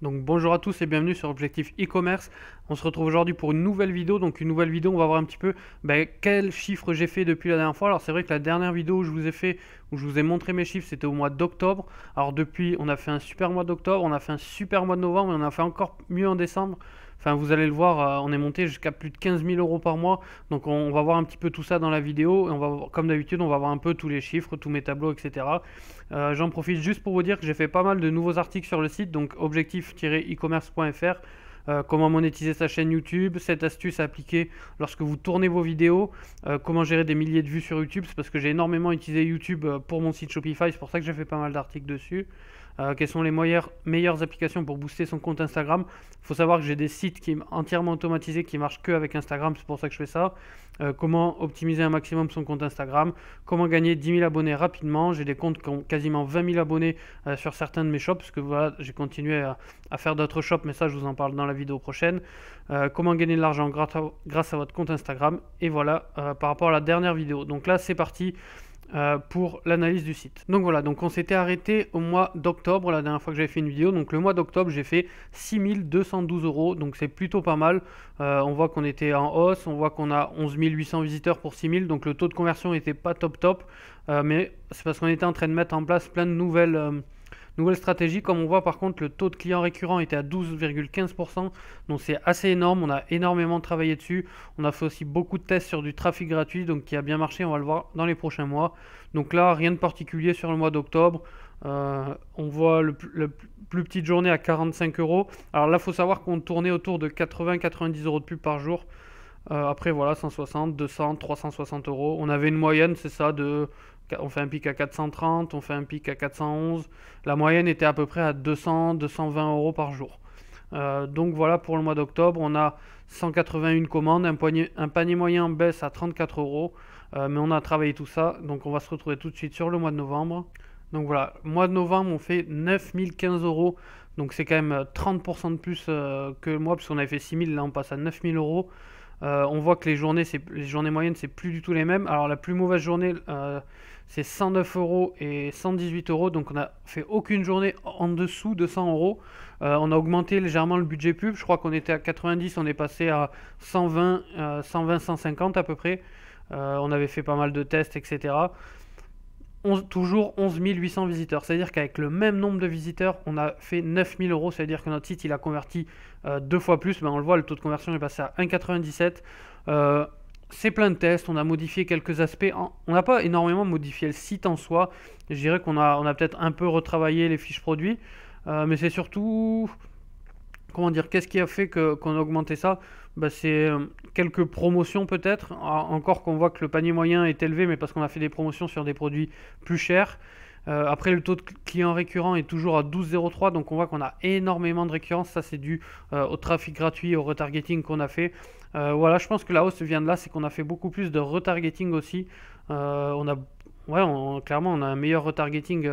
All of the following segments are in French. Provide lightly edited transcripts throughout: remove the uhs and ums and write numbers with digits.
Donc bonjour à tous et bienvenue sur Objectif e-commerce. On se retrouve aujourd'hui pour une nouvelle vidéo. Donc une nouvelle vidéo, on va voir un petit peu quels chiffres j'ai fait depuis la dernière fois. Alors c'est vrai que la dernière vidéo où je vous ai fait, où je vous ai montré mes chiffres, c'était au mois d'octobre. Alors depuis, on a fait un super mois d'octobre, on a fait un super mois de novembre et on a fait encore mieux en décembre. Enfin, vous allez le voir, on est monté jusqu'à plus de 15 000 euros par mois. Donc on va voir un petit peu tout ça dans la vidéo. Et on va, comme d'habitude, on va voir un peu tous les chiffres, tous mes tableaux, etc. J'en profite juste pour vous dire que j'ai fait pas mal de nouveaux articles sur le site, donc objectif-e-commerce.fr. Comment monétiser sa chaîne YouTube, 7 astuces à appliquer lorsque vous tournez vos vidéos, comment gérer des milliers de vues sur YouTube, c'est parce que j'ai énormément utilisé YouTube pour mon site Shopify, c'est pour ça que j'ai fait pas mal d'articles dessus. Quelles sont les meilleures applications pour booster son compte Instagram. Il faut savoir que j'ai des sites entièrement automatisés qui marchent que avec Instagram, c'est pour ça que je fais ça. Comment optimiser un maximum son compte Instagram, comment gagner 10 000 abonnés rapidement. J'ai des comptes qui ont quasiment 20 000 abonnés sur certains de mes shops, parce que voilà, j'ai continué à faire d'autres shops, mais ça je vous en parle dans la vidéo prochaine. Comment gagner de l'argent grâce à votre compte Instagram. Et voilà, par rapport à la dernière vidéo. Donc là c'est parti. Pour l'analyse du site. Donc voilà, donc on s'était arrêté au mois d'octobre, la dernière fois que j'avais fait une vidéo. Donc le mois d'octobre, j'ai fait 6 212 euros, donc c'est plutôt pas mal. On voit qu'on était en hausse, on voit qu'on a 11 800 visiteurs pour 6 000, donc le taux de conversion n'était pas top, mais c'est parce qu'on était en train de mettre en place plein de nouvelle stratégie. Comme on voit par contre, le taux de clients récurrents était à 12,15%, donc c'est assez énorme. On a énormément travaillé dessus. On a fait aussi beaucoup de tests sur du trafic gratuit, donc qui a bien marché. On va le voir dans les prochains mois. Donc là, rien de particulier sur le mois d'octobre. On voit le plus petite journée à 45 euros. Alors là, il faut savoir qu'on tournait autour de 80-90 euros de pub par jour. Après, voilà, 160, 200, 360 euros. On avait une moyenne, c'est ça, on fait un pic à 430, on fait un pic à 411. La moyenne était à peu près à 200, 220 euros par jour. Donc voilà pour le mois d'octobre, on a 181 commandes, un panier moyen baisse à 34 euros, mais on a travaillé tout ça, donc on va se retrouver tout de suite sur le mois de novembre. Donc voilà, mois de novembre on fait 9015 euros, donc c'est quand même 30% de plus que le mois, parce qu'on avait fait 6000, là on passe à 9000 euros. On voit que les journées moyennes, c'est plus du tout les mêmes. Alors la plus mauvaise journée, c'est 109 euros et 118 euros. Donc on a fait aucune journée en dessous de 100 euros. On a augmenté légèrement le budget pub. Je crois qu'on était à 90, on est passé à 120, 150 à peu près. On avait fait pas mal de tests, etc. Toujours 11 800 visiteurs. C'est-à-dire qu'avec le même nombre de visiteurs, on a fait 9 000 euros. C'est-à-dire que notre site, il a converti deux fois plus. On le voit, le taux de conversion est passé à 1,97. C'est plein de tests. On a modifié quelques aspects. On n'a pas énormément modifié le site en soi. Je dirais qu'on a peut-être un peu retravaillé les fiches produits. Mais c'est surtout... Comment dire, qu'est-ce qui a fait qu'on a augmenté ça? C'est quelques promotions peut-être, encore qu'on voit que le panier moyen est élevé, mais parce qu'on a fait des promotions sur des produits plus chers. Après, le taux de clients récurrents est toujours à 12,03, donc on voit qu'on a énormément de récurrence. Ça, c'est dû au trafic gratuit, au retargeting qu'on a fait. Voilà, je pense que la hausse vient de là, c'est qu'on a fait beaucoup plus de retargeting aussi. Clairement, on a un meilleur retargeting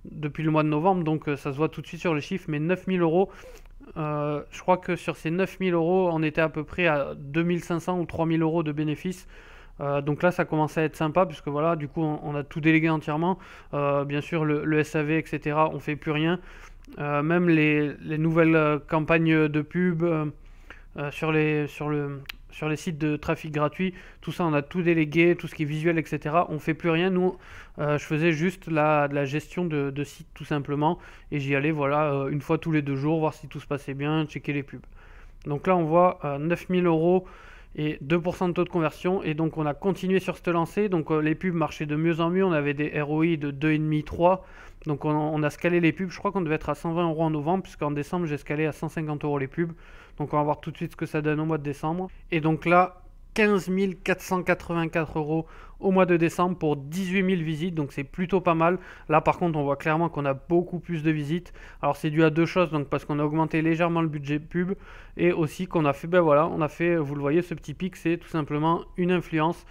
depuis le mois de novembre, donc ça se voit tout de suite sur les chiffres. Mais 9000 euros, je crois que sur ces 9000 euros, on était à peu près à 2500 ou 3000 euros de bénéfices. Donc là, ça commence à être sympa, puisque voilà, du coup, on a tout délégué entièrement. Bien sûr, le SAV, etc., on fait plus rien. Même les nouvelles campagnes de pub sur les sites de trafic gratuit, tout ça, on a tout délégué, tout ce qui est visuel, etc. On fait plus rien. Nous, je faisais juste de la gestion de site, tout simplement. Et j'y allais, voilà, une fois tous les 2 jours, voir si tout se passait bien, checker les pubs. Donc là, on voit 9000 euros et 2% de taux de conversion. Et donc, on a continué sur cette lancée. Donc, les pubs marchaient de mieux en mieux. On avait des ROI de 2,5, 3. Donc, on a scalé les pubs. Je crois qu'on devait être à 120 euros en novembre, puisqu'en décembre, j'ai scalé à 150 euros les pubs. Donc, on va voir tout de suite ce que ça donne au mois de décembre. Et donc là, 15 484 euros au mois de décembre pour 18 000 visites, donc c'est plutôt pas mal. Là par contre on voit clairement qu'on a beaucoup plus de visites. Alors c'est dû à deux choses, donc parce qu'on a augmenté légèrement le budget pub et aussi qu'on a fait, on a fait, vous le voyez, ce petit pic, c'est tout simplement une influence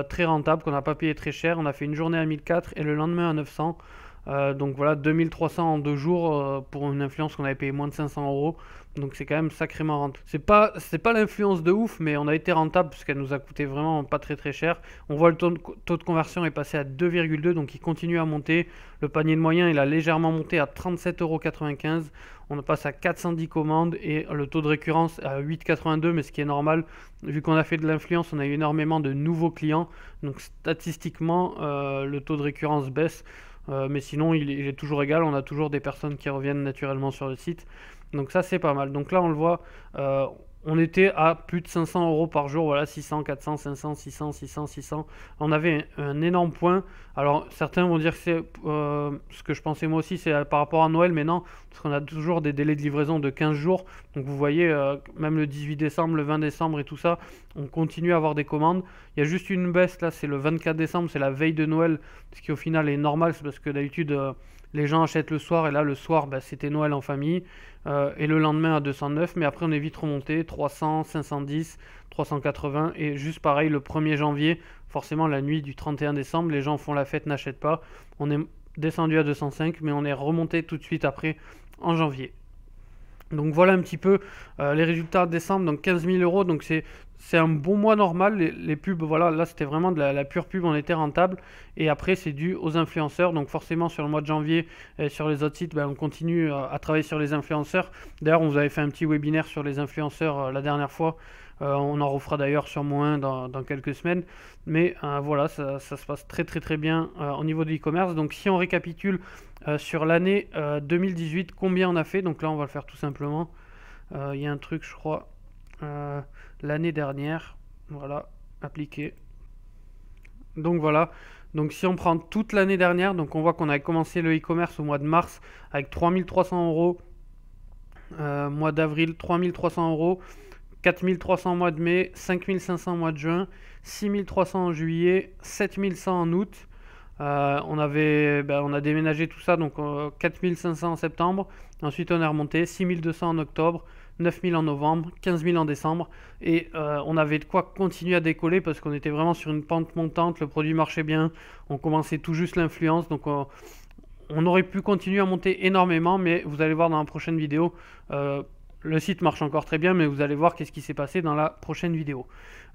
très rentable qu'on n'a pas payé très cher. On a fait une journée à 1004 et le lendemain à 900. Donc voilà, 2300 en 2 jours pour une influence qu'on avait payé moins de 500 euros. Donc c'est quand même sacrément rentable. C'est pas l'influence de ouf, mais on a été rentable parce qu'elle nous a coûté vraiment pas très très cher. On voit le taux de conversion est passé à 2,2, donc il continue à monter. Le panier de moyen, il a légèrement monté à 37,95 €. On passe à 410 commandes et le taux de récurrence à 8,82, mais ce qui est normal. Vu qu'on a fait de l'influence, on a eu énormément de nouveaux clients. Donc statistiquement, le taux de récurrence baisse. Mais sinon, il est toujours égal. On a toujours des personnes qui reviennent naturellement sur le site. Donc ça, c'est pas mal. Donc là, on le voit, on était à plus de 500 euros par jour. Voilà, 600, 400, 500, 600, 600, 600. On avait un énorme point. Alors, certains vont dire que c'est ce que je pensais moi aussi, c'est par rapport à Noël, mais non, parce qu'on a toujours des délais de livraison de 15 jours. Donc vous voyez, même le 18 décembre, le 20 décembre et tout ça, on continue à avoir des commandes. Il y a juste une baisse là, c'est le 24 décembre, c'est la veille de Noël, ce qui au final est normal, c'est parce que d'habitude les gens achètent le soir et là le soir bah, c'était Noël en famille et le lendemain à 209, mais après on est vite remonté 300, 510, 380 et juste pareil le 1er janvier, forcément la nuit du 31 décembre, les gens font la fête, n'achètent pas, on est descendu à 205 mais on est remonté tout de suite après en janvier. Donc voilà un petit peu les résultats de décembre, donc 15 000 euros, donc c'est un bon mois normal, les pubs, voilà, là c'était vraiment de la pure pub, on était rentable, et après c'est dû aux influenceurs, donc forcément sur le mois de janvier, et sur les autres sites, ben, on continue à travailler sur les influenceurs. D'ailleurs on vous avait fait un petit webinaire sur les influenceurs la dernière fois, on en refera d'ailleurs sûrement un dans quelques semaines, mais voilà, ça se passe très très très bien au niveau de l'e-commerce. Donc si on récapitule sur l'année 2018, combien on a fait, donc là on va le faire tout simplement, il y a un truc je crois, l'année dernière, voilà, appliqué. Donc voilà, donc si on prend toute l'année dernière, donc on voit qu'on a commencé le e-commerce au mois de mars avec 3300 euros, mois d'avril 3300 euros, 4300 mois de mai, 5500 mois de juin, 6300 en juillet, 7100 en août. On a déménagé tout ça, donc 4500 en septembre. Ensuite, on est remonté 6200 en octobre, 9000 en novembre, 15 000 en décembre. Et on avait de quoi continuer à décoller parce qu'on était vraiment sur une pente montante. Le produit marchait bien. On commençait tout juste l'influence. Donc, on aurait pu continuer à monter énormément. Mais vous allez voir dans la prochaine vidéo. Le site marche encore très bien, mais vous allez voir qu'est-ce qui s'est passé dans la prochaine vidéo.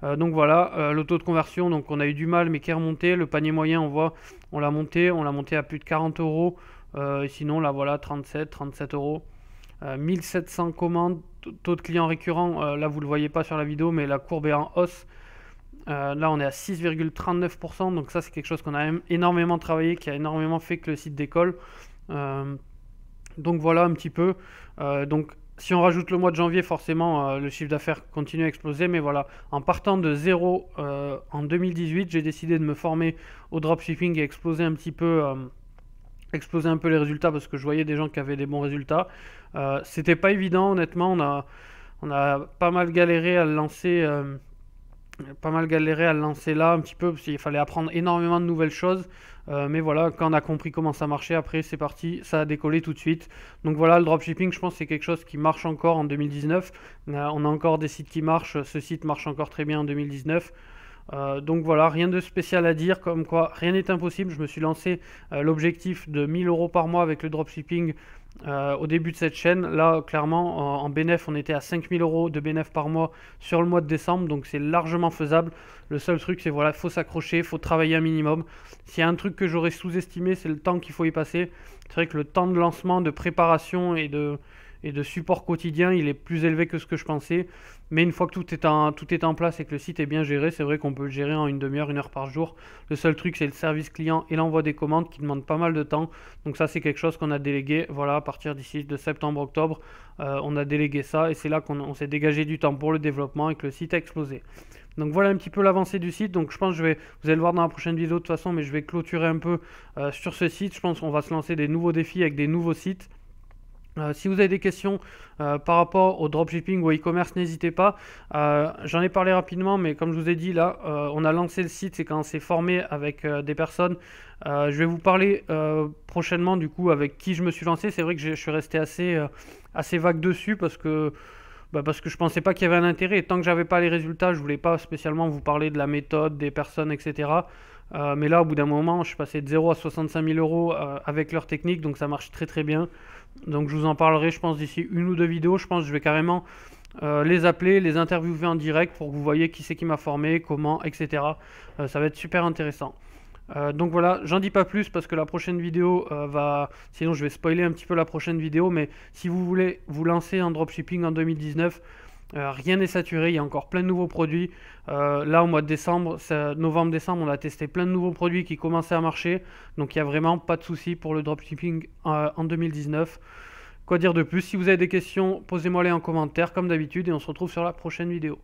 Donc voilà, le taux de conversion, donc on a eu du mal, mais qui est remonté. Le panier moyen, on voit, on l'a monté à plus de 40 euros. Et sinon, là voilà, 37 euros. 1700 commandes, taux de clients récurrents, là vous ne le voyez pas sur la vidéo, mais la courbe est en hausse. Là on est à 6,39%, donc ça c'est quelque chose qu'on a énormément travaillé, qui a énormément fait que le site décolle. Donc voilà un petit peu. Donc si on rajoute le mois de janvier, forcément le chiffre d'affaires continue à exploser, mais voilà, en partant de zéro en 2018, j'ai décidé de me former au dropshipping et exploser un peu les résultats parce que je voyais des gens qui avaient des bons résultats. C'était pas évident honnêtement, on a pas mal galéré à le lancer. Là un petit peu parce qu'il fallait apprendre énormément de nouvelles choses, mais voilà, quand on a compris comment ça marchait, après c'est parti, ça a décollé tout de suite. Donc voilà, le dropshipping, je pense que c'est quelque chose qui marche encore en 2019. On a encore des sites qui marchent, ce site marche encore très bien en 2019. Donc voilà, rien de spécial à dire, comme quoi rien n'est impossible. Je me suis lancé l'objectif de 1000 euros par mois avec le dropshipping au début de cette chaîne. Là, clairement, en bénéf, on était à 5000 euros de bénéf par mois sur le mois de décembre, donc c'est largement faisable. Le seul truc, c'est voilà, faut s'accrocher, faut travailler un minimum. S'il y a un truc que j'aurais sous-estimé, c'est le temps qu'il faut y passer. C'est vrai que le temps de lancement, de préparation et de support quotidien, il est plus élevé que ce que je pensais. Mais une fois que tout est en place et que le site est bien géré, c'est vrai qu'on peut le gérer en une demi-heure, 1 heure par jour. Le seul truc, c'est le service client et l'envoi des commandes qui demandent pas mal de temps. Donc ça, c'est quelque chose qu'on a délégué. Voilà, à partir d'ici de septembre-octobre, on a délégué ça et c'est là qu'on s'est dégagé du temps pour le développement et que le site a explosé. Donc voilà un petit peu l'avancée du site. Donc je pense que vous allez le voir dans la prochaine vidéo de toute façon, mais je vais clôturer un peu sur ce site. Je pense qu'on va se lancer des nouveaux défis avec des nouveaux sites. Si vous avez des questions par rapport au dropshipping ou au e-commerce, n'hésitez pas. J'en ai parlé rapidement, mais comme je vous ai dit, là, on a lancé le site, c'est quand on s'est formé avec des personnes. Je vais vous parler prochainement, du coup, avec qui je me suis lancé. C'est vrai que je suis resté assez vague dessus parce que je pensais pas qu'il y avait un intérêt. Et tant que j'avais pas les résultats, je voulais pas spécialement vous parler de la méthode, des personnes, etc. Mais là, au bout d'un moment, je suis passé de 0 à 65 000 euros avec leur technique, donc ça marche très très bien. Donc je vous en parlerai, je pense, d'ici une ou deux vidéos. Je pense que je vais carrément les appeler, les interviewer en direct pour que vous voyez qui c'est qui m'a formé, comment, etc. Ça va être super intéressant. Donc voilà, j'en dis pas plus parce que la prochaine vidéo va... Sinon je vais spoiler un petit peu la prochaine vidéo, mais si vous voulez vous lancer en dropshipping en 2019, rien n'est saturé, il y a encore plein de nouveaux produits. Là au mois de décembre, novembre-décembre, on a testé plein de nouveaux produits qui commençaient à marcher. Donc il n'y a vraiment pas de souci pour le dropshipping en 2019. Quoi dire de plus? Si vous avez des questions, posez-moi les en commentaire comme d'habitude et on se retrouve sur la prochaine vidéo.